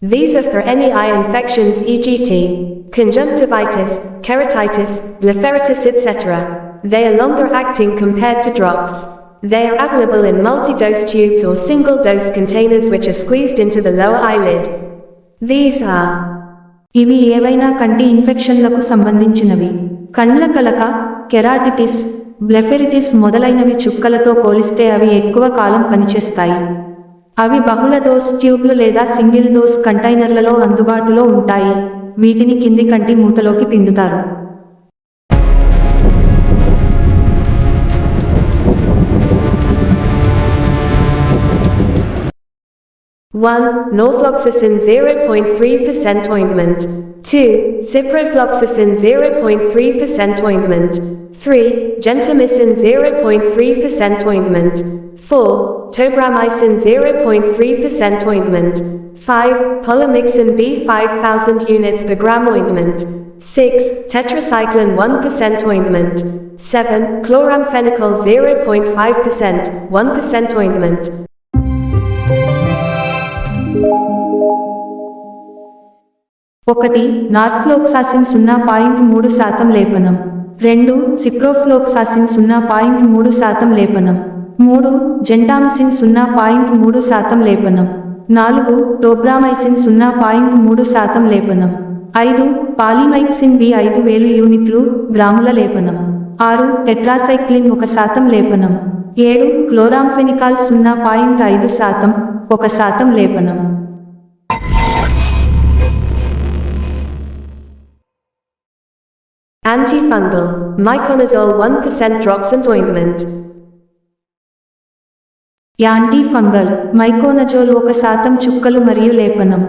These are for any eye infections e.g. conjunctivitis, keratitis, blepharitis etc. They are longer acting compared to drops. They are available in multi-dose tubes or single-dose containers which are squeezed into the lower eyelid. These are ఇవి ఏవైనా కంటి ఇన్ఫెక్షన్లకు సంబంధించినవి. కండ్ల కలక, keratitis, బ్లెఫెరిటిస్ మొదలైనవి చుక్కలతో పోలిస్తే అవి ఎక్కువ కాలం పనిచేస్తాయి. అవి బహుళ డోస్ ట్యూబ్లు లేదా సింగిల్ డోస్ కంటైనర్లలో అందుబాటులో ఉంటాయి. వీటిని కింది కంటి మూతలోకి పిండుతారు. 1. Norfloxacin 0.3% ointment. 2. Ciprofloxacin 0.3% ointment. 3. Gentamicin 0.3% ointment. 4. Tobramycin 0.3% ointment. 5. Polymyxin B 5000 units per gram ointment. 6. Tetracycline 1% ointment. 7. Chloramphenicol 0.5%, 1% ointment. 1. నార్ఫ్లోక్సాసిన్ 0.3% లేపనం. 2. Ciprofloxacin 0.3% లేపనం. 3. Gentamicin 0.3% లేపనం. 4. Tobramycin 0.3% లేపనం. 5. పాలిమైక్సిన్ B 5000 యూనిట్లు గ్రాముల లేపనం. 6. Tetracycline 1% లేపనం. 7. Chloramphenicol 0.5%, 1% లేపనం. Antifungal, Miconazole 1% drops and ointment. Antifungal, miconazole 1% చుక్కలు మరియు లేపనం.